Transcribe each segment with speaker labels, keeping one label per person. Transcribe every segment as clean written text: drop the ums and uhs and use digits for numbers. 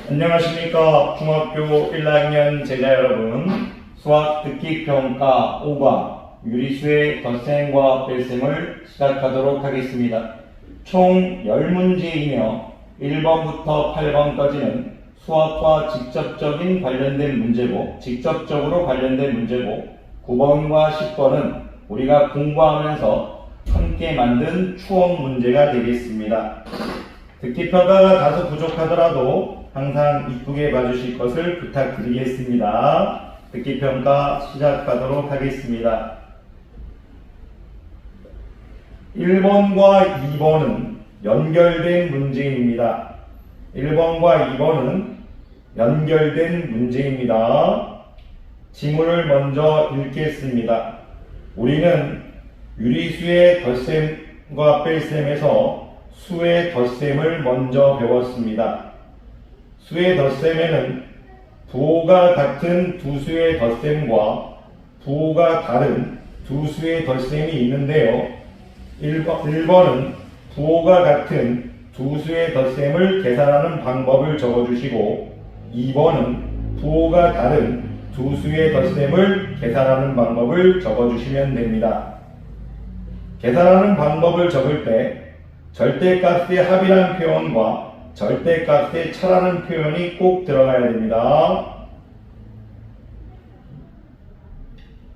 Speaker 1: 안녕하십니까. 중학교 1학년 제자 여러분, 수학 듣기평가 5과 유리수의 덧셈과 뺄셈을 시작하도록 하겠습니다. 총 10문제이며 1번부터 8번까지는 수학과 직접적으로 관련된 문제고 9번과 10번은 우리가 공부하면서 함께 만든 추억 문제가 되겠습니다. 듣기평가가 다소 부족하더라도 항상 이쁘게 봐주실 것을 부탁드리겠습니다. 듣기평가 시작하도록 하겠습니다. 1번과 2번은 연결된 문제입니다. 1번과 2번은 연결된 문제입니다. 지문을 먼저 읽겠습니다. 우리는 유리수의 덧셈과 뺄셈에서 수의 덧셈을 먼저 배웠습니다. 수의 덧셈에는 부호가 같은 두 수의 덧셈과 부호가 다른 두 수의 덧셈이 있는데요. 1번은 부호가 같은 두 수의 덧셈을 계산하는 방법을 적어주시고 2번은 부호가 다른 두 수의 덧셈을 계산하는 방법을 적어주시면 됩니다. 계산하는 방법을 적을 때 절대값의 합이라는 표현과 절대값의 차라는 표현이 꼭 들어가야 됩니다.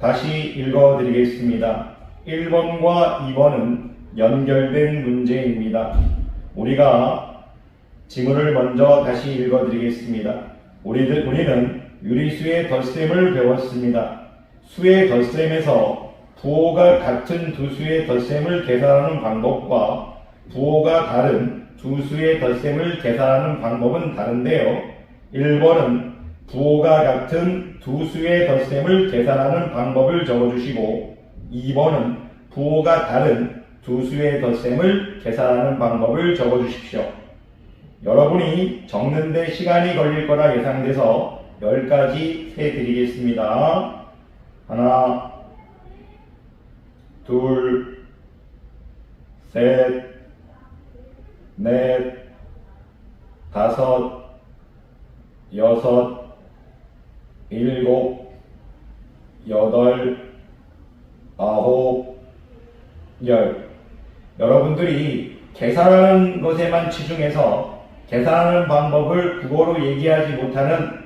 Speaker 1: 다시 읽어드리겠습니다. 1번과 2번은 연결된 문제입니다. 우리가 지문을 먼저 다시 읽어드리겠습니다. 우리는 유리수의 덧셈을 배웠습니다. 수의 덧셈에서 부호가 같은 두 수의 덧셈을 계산하는 방법과 부호가 다른 두 수의 덧셈을 계산하는 방법은 다른데요. 1번은 부호가 같은 두 수의 덧셈을 계산하는 방법을 적어주시고 2번은 부호가 다른 두 수의 덧셈을 계산하는 방법을 적어주십시오. 여러분이 적는데 시간이 걸릴 거라 예상돼서 10가지 세드리겠습니다. 하나, 둘, 셋, 넷, 다섯, 여섯, 일곱, 여덟, 아홉, 열. 여러분들이 계산하는 것에만 치중해서 계산하는 방법을 국어로 얘기하지 못하는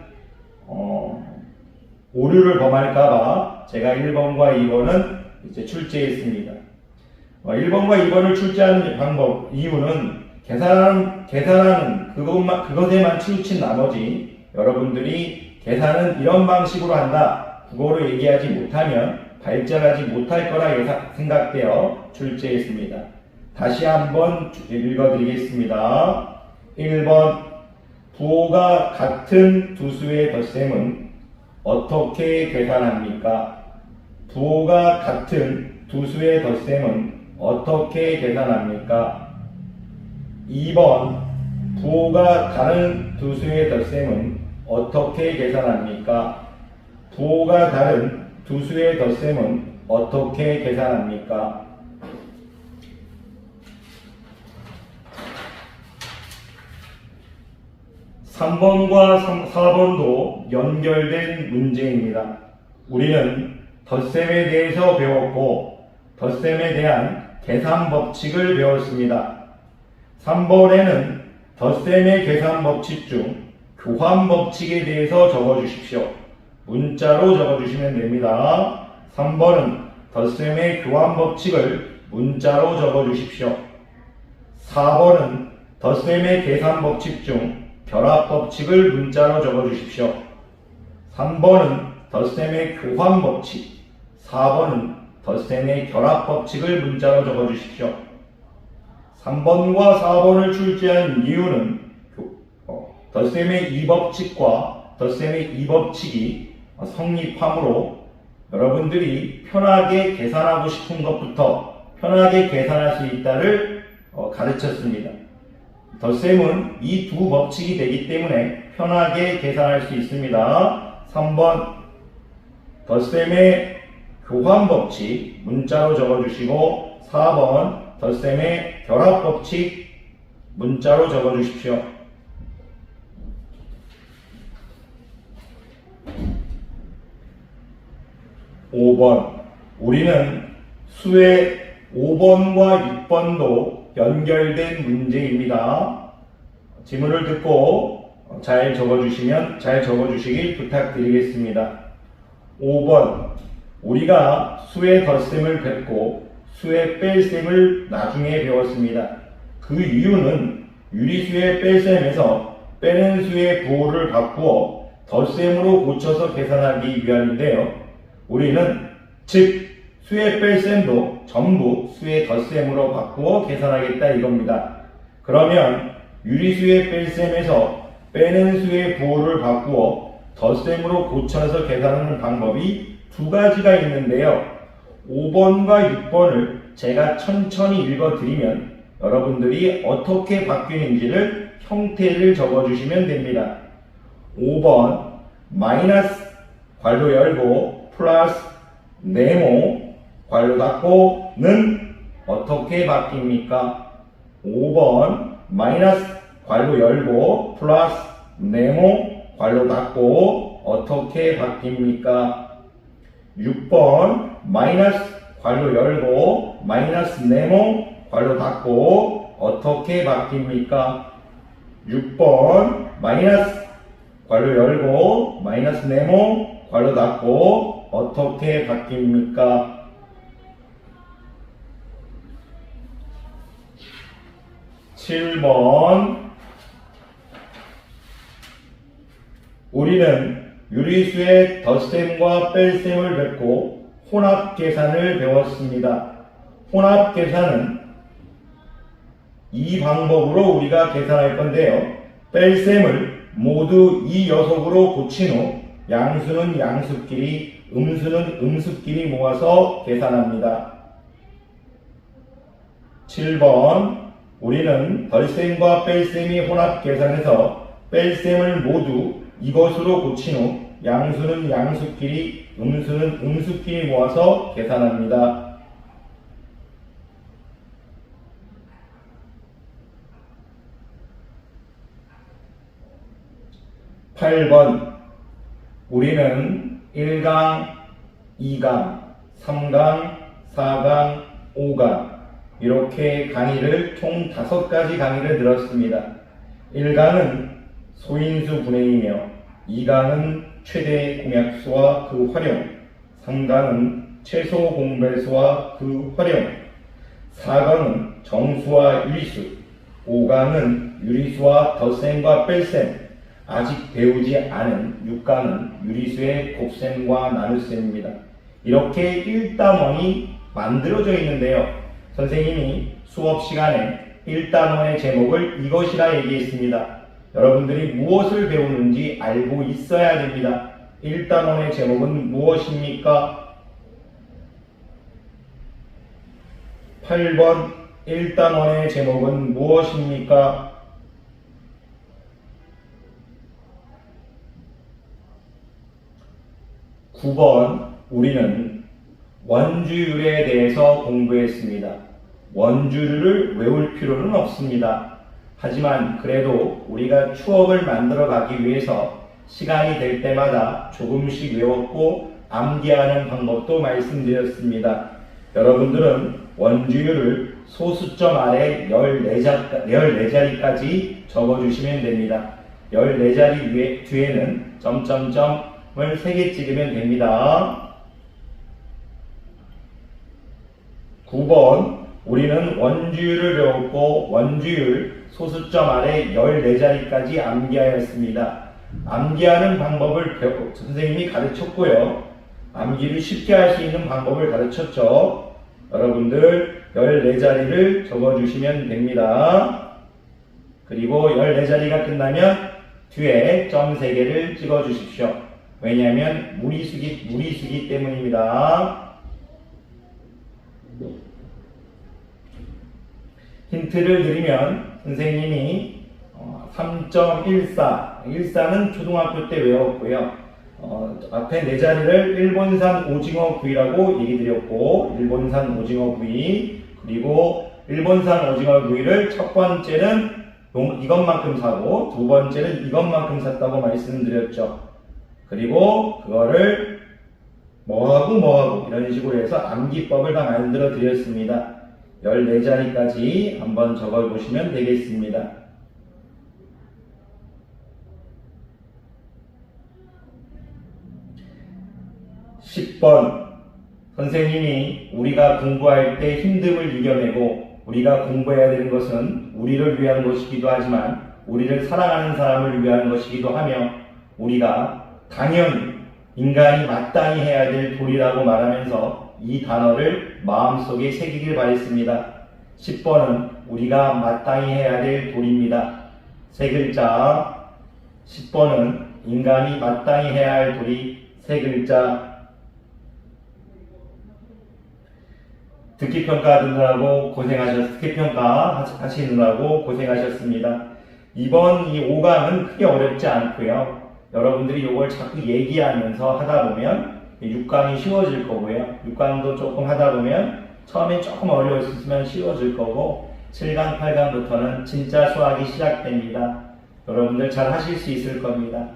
Speaker 1: 오류를 범할까봐 제가 1번과 2번은 이제 출제했습니다. 1번과 2번을 출제하는 방법, 이유는 계산하는 그것에만 치우친 나머지 여러분들이 계산은 이런 방식으로 한다, 국어로 얘기하지 못하면 발전하지 못할 거라 생각되어 출제했습니다. 다시 한번 읽어드리겠습니다. 1번, 부호가 같은 두 수의 덧셈은 어떻게 계산합니까? 부호가 같은 두 수의 덧셈은 어떻게 계산합니까? 2번, 부호가 다른 두 수의 덧셈은 어떻게 계산합니까? 부호가 다른 두 수의 덧셈은 어떻게 계산합니까? (3번과 4번도) 연결된 문제입니다. 우리는 덧셈에 대해서 배웠고 덧셈에 대한 계산 법칙을 배웠습니다. 3번에는 덧셈의 계산 법칙 중 교환 법칙에 대해서 적어주십시오. 문자로 적어주시면 됩니다. 3번은 덧셈의 교환 법칙을 문자로 적어주십시오. 4번은 덧셈의 계산 법칙 중 결합 법칙을 문자로 적어주십시오. 3번은 덧셈의 교환 법칙, 4번은 덧셈의 결합 법칙을 문자로 적어주십시오. 3번과 4번을 출제한 이유는 덧셈의 이 법칙과 덧셈의 이 법칙이 성립하므로 여러분들이 편하게 계산하고 싶은 것부터 편하게 계산할 수 있다를 가르쳤습니다. 덧셈은 이 두 법칙이 되기 때문에 편하게 계산할 수 있습니다. 3번, 덧셈의 교환 법칙 문자로 적어주시고 4번, 덧셈의 결합 법칙 문자로 적어주십시오. 5번. 우리는 수의 5번과 6번도 연결된 문제입니다. 지문을 듣고 잘 적어주시길 부탁드리겠습니다. 5번. 우리가 수의 덧셈을 뱉고 수의 뺄셈을 나중에 배웠습니다. 그 이유는 유리수의 뺄셈에서 빼는 수의 부호를 바꾸어 덧셈으로 고쳐서 계산하기 위함인데요. 우리는 즉 수의 뺄셈도 전부 수의 덧셈으로 바꾸어 계산하겠다 이겁니다. 그러면 유리수의 뺄셈에서 빼는 수의 부호를 바꾸어 덧셈으로 고쳐서 계산하는 방법이 두 가지가 있는데요. 5번과 6번을 제가 천천히 읽어드리면 여러분들이 어떻게 바뀌는지를 형태를 적어주시면 됩니다. 5번 마이너스 괄호 열고 플러스 네모 괄호 닫고는 어떻게 바뀝니까? 5번 마이너스 괄호 열고 플러스 네모 괄호 닫고 어떻게 바뀝니까? 6번 마이너스 괄호 열고 마이너스 네모 괄호 닫고 어떻게 바뀝니까? 6번 마이너스 괄호 열고 마이너스 네모 괄호 닫고 어떻게 바뀝니까? 7번. 우리는 유리수의 덧셈과 뺄셈을 뱉고 혼합 계산을 배웠습니다. 혼합 계산은 이 방법으로 우리가 계산할 건데요. 뺄셈을 모두 이 녀석으로 고친 후 양수는 양수끼리, 음수는 음수끼리 모아서 계산합니다. 7번. 우리는 덧셈과 뺄셈이 혼합 계산해서 뺄셈을 모두 이것으로 고친 후 양수는 양수끼리, 음수는 음수끼리 모아서 계산합니다. 8번. 우리는 1강, 2강, 3강, 4강, 5강 이렇게 강의를 총 5가지 강의를 들었습니다. 1강은 소인수 분해이며 2강은 최대 공약수와 그 활용, 3강은 최소 공배수와 그 활용, 4강은 정수와 유리수, 5강은 유리수와 덧셈과 뺄셈, 아직 배우지 않은 6강은 유리수의 곱셈과 나눗셈입니다. 이렇게 1단원이 만들어져 있는데요. 선생님이 수업 시간에 1단원의 제목을 이것이라 얘기했습니다. 여러분들이 무엇을 배우는지 알고 있어야 됩니다. 1단원의 제목은 무엇입니까? 8번 1단원의 제목은 무엇입니까? 9번 우리는 원주율에 대해서 공부했습니다. 원주율을 외울 필요는 없습니다. 하지만 그래도 우리가 추억을 만들어 가기 위해서 시간이 될 때마다 조금씩 외웠고 암기하는 방법도 말씀드렸습니다. 여러분들은 원주율을 소수점 아래 14자리까지 적어주시면 됩니다. 14자리 뒤에는 점점점을 3개 찍으면 됩니다. 9번 우리는 원주율을 배웠고 원주율 소수점 아래 14자리까지 암기하였습니다. 암기하는 방법을 선생님이 가르쳤고요. 암기를 쉽게 할 수 있는 방법을 가르쳤죠. 여러분들 14자리를 적어주시면 됩니다. 그리고 14자리가 끝나면 뒤에 점 3개를 찍어주십시오. 왜냐하면 무리수기 때문입니다. 힌트를 드리면 선생님이 3.14, 14는 초등학교 때 외웠고요. 앞에 4자리를 일본산 오징어 구이라고 얘기 드렸고, 일본산 오징어 구이, 그리고 일본산 오징어 구이를 첫 번째는 이것만큼 사고 두 번째는 이것만큼 샀다고 말씀드렸죠. 그리고 그거를 뭐하고 이런 식으로 해서 암기법을 다 만들어 드렸습니다. 14자리까지 한번 적어 보시면 되겠습니다. 10번 선생님이 우리가 공부할 때 힘듦을 이겨내고 우리가 공부해야 되는 것은 우리를 위한 것이기도 하지만 우리를 사랑하는 사람을 위한 것이기도 하며 우리가 당연히 인간이 마땅히 해야 될 도리라고 말하면서 이 단어를 마음속에 새기길 바랬습니다. 10번은 우리가 마땅히 해야 될 도리입니다. 세 글자. 10번은 인간이 마땅히 해야 할 도리 세 글자. 듣기평가 듣느라고 듣기평가 하시느라고 고생하셨습니다. 이번 이 5강은 크게 어렵지 않고요. 여러분들이 이걸 자꾸 얘기하면서 하다 보면 6강이 쉬워질 거고요. 6강도 조금 하다 보면 처음에 조금 어려울 수 있으면 쉬워질 거고 7강, 8강부터는 진짜 수학이 시작됩니다. 여러분들 잘 하실 수 있을 겁니다.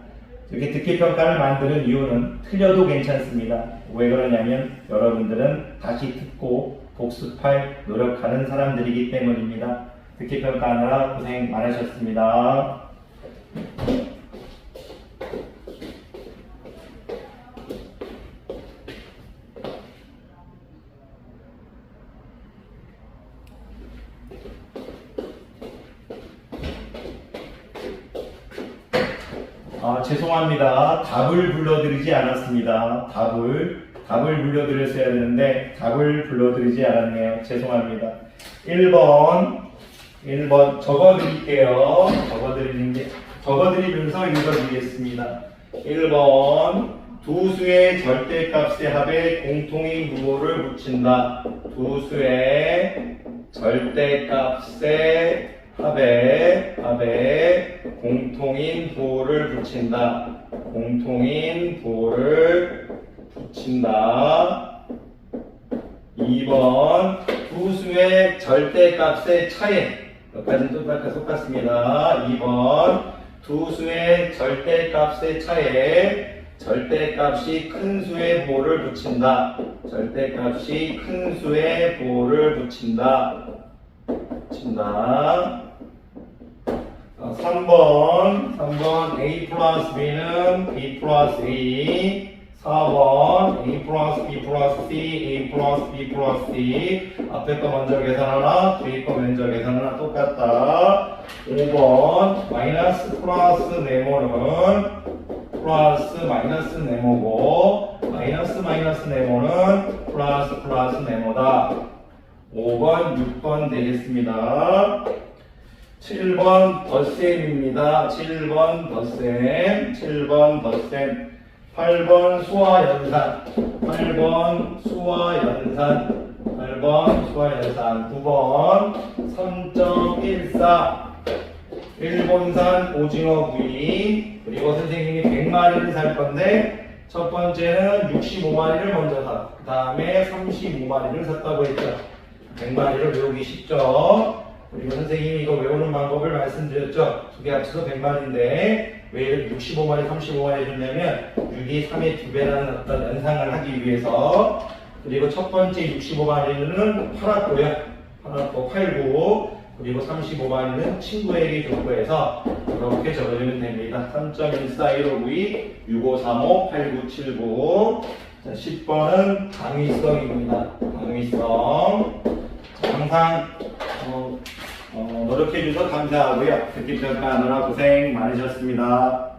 Speaker 1: 이렇게 듣기평가를 만드는 이유는 틀려도 괜찮습니다. 왜 그러냐면 여러분들은 다시 듣고 복습할 노력하는 사람들이기 때문입니다. 듣기평가 하느라 고생 많으셨습니다. 죄송합니다. 답을 불러드리지 않았습니다. 답을 불러드렸어야 되는데 답을 불러드리지 않았네요. 죄송합니다. 1번 적어드릴게요. 적어드리면서 읽어드리겠습니다. 1번 두 수의 절대값의 합에 공통인 부호를 붙인다. 두 수의 절대값의 합에 공통인 부호를 붙인다. 공통인 부호를 붙인다. 2번 두 수의 절대값의 차이. 여기까지는 똑같습니다. 2번 두 수의 절대값의 차이에 절대값이 큰 수의 부호를 붙인다. 절대값이 큰 수의 부호를 붙인다. 3번 A 플러스 B는 B 플러스 A. 4번 A 플러스 B 플러스 C, A 플러스 B 플러스 C. 앞에 거 먼저 계산하나 뒤에 거 먼저 계산하나 똑같다. 5번 마이너스 플러스 네모는 플러스 마이너스 네모고 마이너스 네모는 플러스 네모다. 5번 6번 되겠습니다. 7번 덧셈입니다. 7번 덧셈 8번 수화연산 9번 3.14 일본산 오징어 구이. 그리고 선생님이 100마리를 살 건데 첫 번째는 65마리를 먼저 사. 그 다음에 35마리를 샀다고 했죠. 100마리를 외우기 쉽죠. 그리고 선생님이 이거 외우는 방법을 말씀드렸죠. 두 개 합쳐서 100마리인데 왜 65마리, 35마리 해줬냐면 6이 3의 2배라는 어떤 연상을 하기 위해서. 그리고 첫 번째 65마리는 팔고 그리고 35마리는 친구에게 줬고 해서 이렇게 적어주면 됩니다. 3.14, 1592, 6535, 8979. 자, 10번은 강의성입니다. 강의성. 항상 노력해주셔서 감사하고요. 듣기평가 하느라 고생 많으셨습니다.